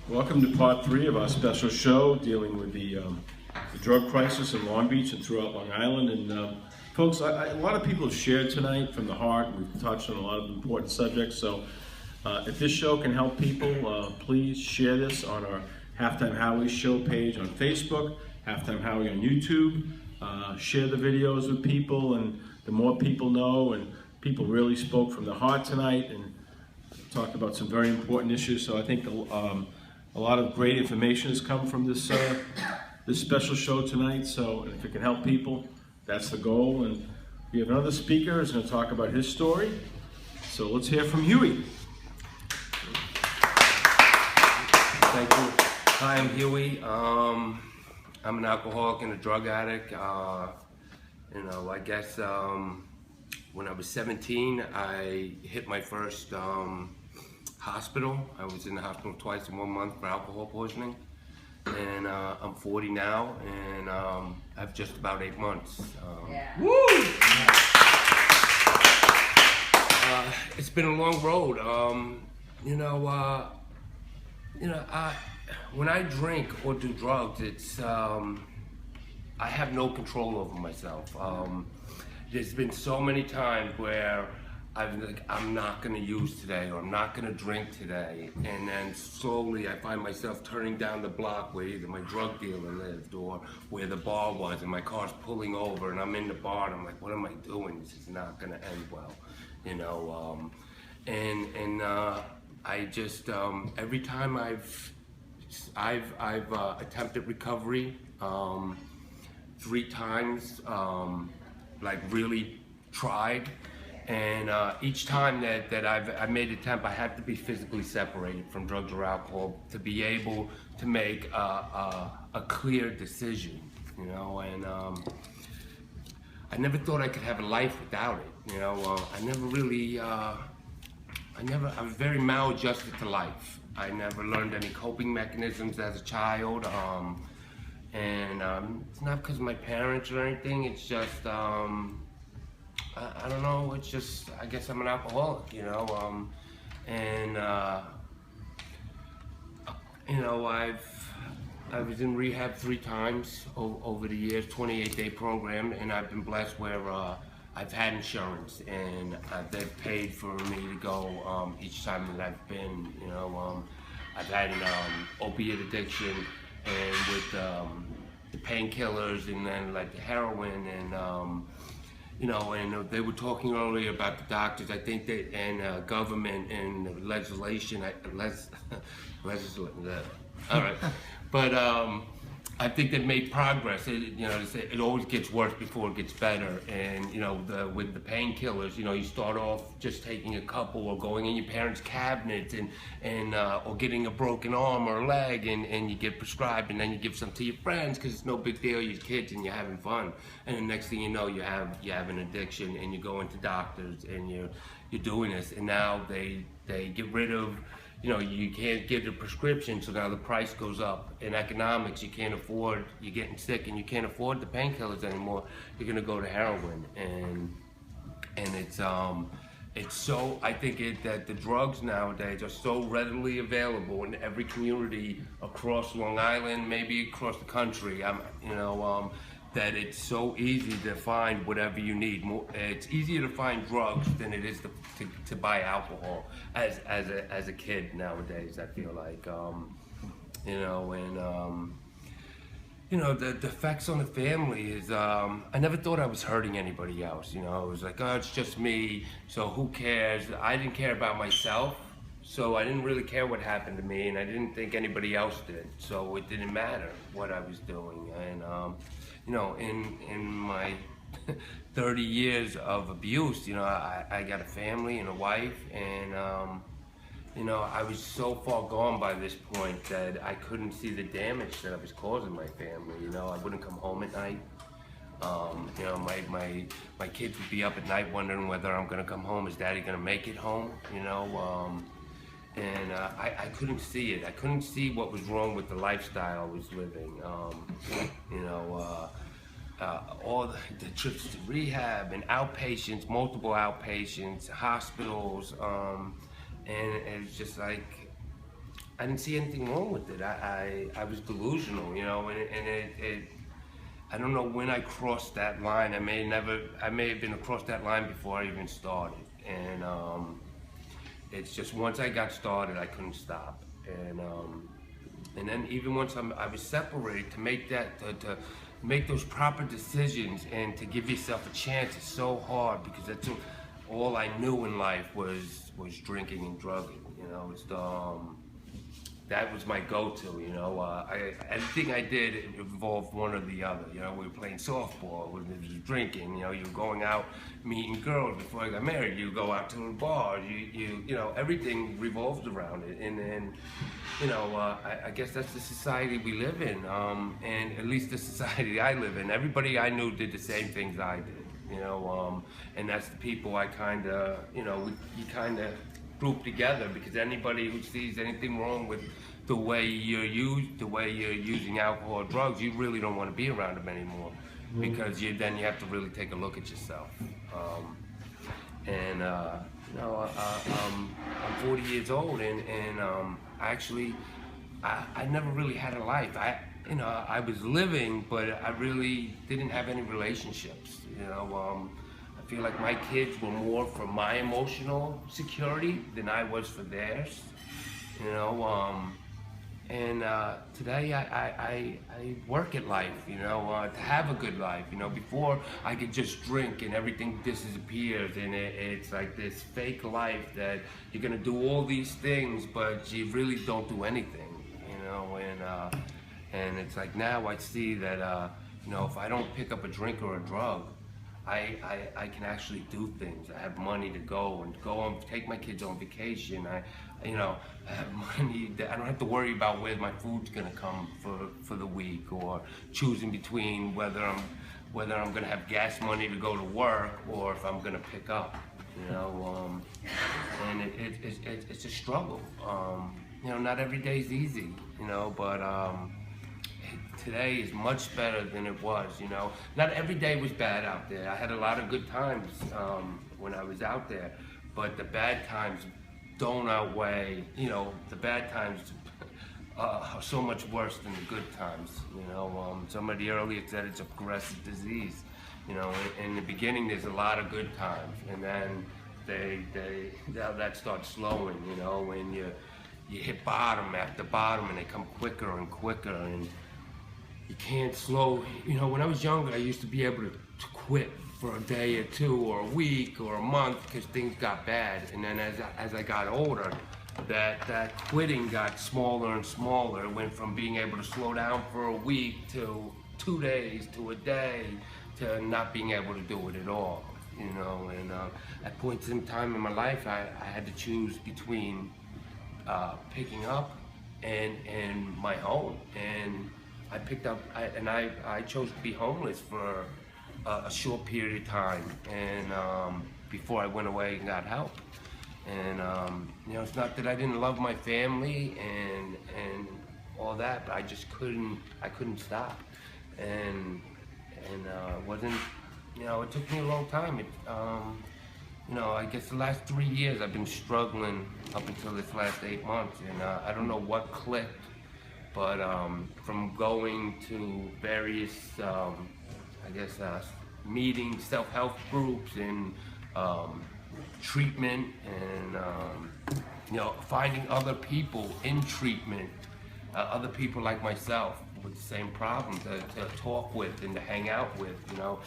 Welcome to part 3 of our special show dealing with the drug crisis in Long Beach and throughout Long Island. And folks, a lot of people have shared tonight from the heart. We've touched on a lot of important subjects. So if this show can help people, please share this on our Halftime Howie show page on Facebook, Halftime Howie on YouTube. Share the videos with people, and the more people know, and people really spoke from the heart tonight and talked about some very important issues. So I think a lot of great information has come from this this special show tonight. So if it can help people, that's the goal. And we have another speaker who's going to talk about his story. So let's hear from Huey. Thank you. Hi, I'm Huey. I'm an alcoholic and a drug addict. I guess when I was 17, I hit my first hospital. I was in the hospital twice in 1 month for alcohol poisoning. And I'm 40 now, and I have just about 8 months. Woo! It's been a long road. When I drink or do drugs, it's I have no control over myself. There's been so many times where I'm not going to use today, or I'm not going to drink today, and then slowly I find myself turning down the block where either my drug dealer lived or where the bar was, and my car's pulling over, and I'm in the bar, and I'm like, what am I doing? This is not going to end well, I just every time I've attempted recovery 3 times, really tried, and each time that I've made an attempt, I have to be physically separated from drugs or alcohol to be able to make a clear decision, and I never thought I could have a life without it, I was very maladjusted to life. I never learned any coping mechanisms as a child, it's not because of my parents or anything. It's just I don't know. It's just, I guess I'm an alcoholic, I was in rehab 3 times over the years, 28-day program, and I've been blessed where I've had insurance, and they've paid for me to go each time that I've been. I've had an opiate addiction, and with the painkillers, and then like the heroin, and and they were talking earlier about the doctors. I think that, and government and legislation. All right, but I think they've made progress. It always gets worse before it gets better. And with the painkillers, you start off just taking a couple, or going in your parents' cabinets, and or getting a broken arm or a leg, and you get prescribed, and then you give some to your friends because it's no big deal. You're kids and you're having fun. And the next thing you know, you have an addiction, and you go into doctors, and you're doing this. And now they get rid of. You can't get a prescription, so now the price goes up. In economics, you can't afford, you're getting sick and you can't afford the painkillers anymore. You're gonna go to heroin, and it's so, I think that the drugs nowadays are so readily available in every community across Long Island, maybe across the country. That it's so easy to find whatever you need. It's easier to find drugs than it is to buy alcohol as a kid nowadays, I feel like. The effects on the family is, I never thought I was hurting anybody else. It was like, oh, it's just me, so who cares? I didn't care about myself, so I didn't really care what happened to me, and I didn't think anybody else did, so it didn't matter what I was doing. And in my 30 years of abuse, I got a family and a wife, and I was so far gone by this point that I couldn't see the damage that I was causing my family. I wouldn't come home at night. My kids would be up at night wondering whether I'm gonna come home. Is Daddy gonna make it home? I couldn't see it. I couldn't see what was wrong with the lifestyle I was living. All the trips to rehab and outpatients, multiple outpatients, hospitals, and it's just like, I didn't see anything wrong with it. I was delusional, you know, and it I don't know when I crossed that line. I may have been across that line before I even started. And it's just once I got started, I couldn't stop. And then even once I was separated, to make to make those proper decisions and to give yourself a chance is so hard, because that's all I knew in life was drinking and drugging. You know, it's that was my go-to, you know. Everything I did involved one or the other. You know, we were playing softball, we were drinking. You know, you were going out meeting girls before I got married. You go out to a bar. You know, everything revolved around it. And you know, I guess that's the society we live in. And at least the society I live in, everybody I knew did the same things I did. You know, and that's the people I kind of, you know, you kind of group together, because anybody who sees anything wrong with the way you're using alcohol or drugs, you really don't want to be around them anymore, because then you have to really take a look at yourself. You know, I'm 40 years old, and actually I never really had a life. You know, I was living, but I really didn't have any relationships. You know, I feel like my kids were more for my emotional security than I was for theirs. You know, today I work at life, you know, to have a good life. You know, before I could just drink and everything disappears, and it's like this fake life that you're gonna do all these things, but you really don't do anything. You know, and it's like now I see that you know, if I don't pick up a drink or a drug, I can actually do things. I have money to go and take my kids on vacation. You know, I have money that I don't have to worry about where my food's gonna come for the week, or choosing between whether I'm gonna have gas money to go to work or if I'm gonna pick up. You know, and it's a struggle. You know, not every day's easy. You know, but today is much better than it was. You know, not every day was bad out there. I had a lot of good times when I was out there, but the bad times don't outweigh. You know, the bad times are so much worse than the good times. You know, somebody earlier said it's a progressive disease. You know, in the beginning there's a lot of good times, and then that starts slowing. You know, when you hit bottom after bottom, and they come quicker and quicker, and you can't slow. You know, when I was younger, I used to be able to quit for a day or two or a week or a month because things got bad. And then as I got older, that quitting got smaller and smaller. It went from being able to slow down for a week to 2 days to a day to not being able to do it at all. You know, and at points in time in my life, I had to choose between picking up and my home. And I picked up, I chose to be homeless for a short period of time, and before I went away and got help. And you know, it's not that I didn't love my family and all that, but I just couldn't stop. And it wasn't, you know, it took me a long time. You know, I guess the last 3 years I've been struggling up until this last 8 months, and I don't know what clicked. But from going to various, I guess, meetings, self-help groups, and treatment, and you know, finding other people in treatment, other people like myself with the same problems to talk with and to hang out with. You know,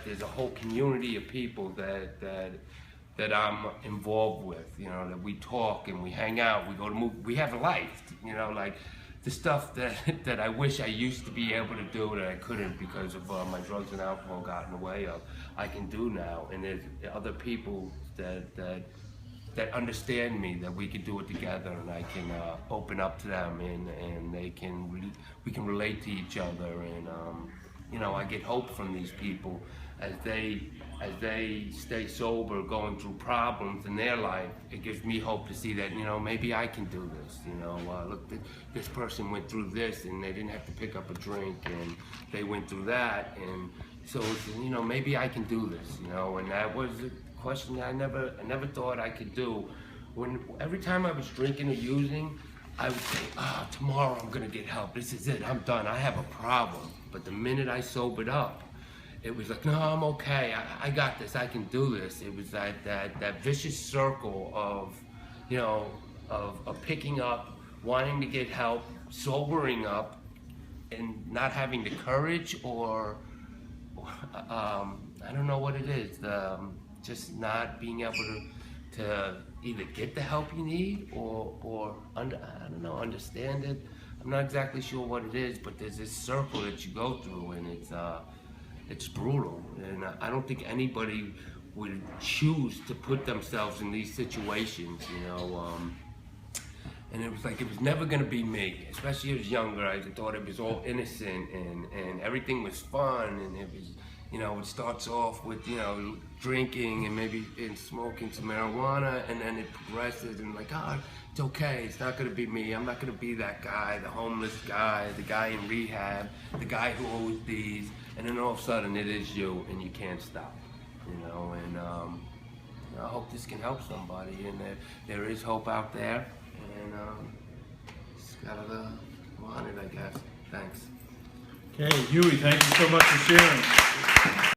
there's a whole community of people that I'm involved with. You know, that we talk and we hang out. We go to movies. We have a life. You know, like the stuff that I wish I used to be able to do that I couldn't because of my drugs and alcohol got in the way of, I can do now. And there's other people that understand me, that we can do it together, and I can open up to them, and we can relate to each other. And you know, I get hope from these people as they stay sober, going through problems in their life. It gives me hope to see that, you know, maybe I can do this. You know, look, this person went through this, and they didn't have to pick up a drink, and they went through that, and so, you know, maybe I can do this. You know, and that was a question that I never thought I could do. Every time I was drinking or using, I would say, tomorrow I'm gonna get help. This is it, I'm done, I have a problem. But the minute I sobered up, it was like, no, I'm okay, I got this, I can do this. It was that vicious circle of, you know, of picking up, wanting to get help, sobering up, and not having the courage or I don't know what it is, just not being able to either get the help you need or I don't know, understand it. I'm not exactly sure what it is, but there's this circle that you go through, and it's brutal. And I don't think anybody would choose to put themselves in these situations, you know. And it was like, it was never gonna be me, especially when I was younger. I thought it was all innocent and everything was fun, and it was, you know, it starts off with, you know, drinking and maybe smoking some marijuana, and then it progresses and like, it's okay, it's not gonna be me, I'm not gonna be that guy, the homeless guy, the guy in rehab, the guy who owes these, and then all of a sudden it is you and you can't stop, you know. And I hope this can help somebody, and there is hope out there, and just gotta want it, I guess. Thanks. Okay, Huey, thank you so much for sharing.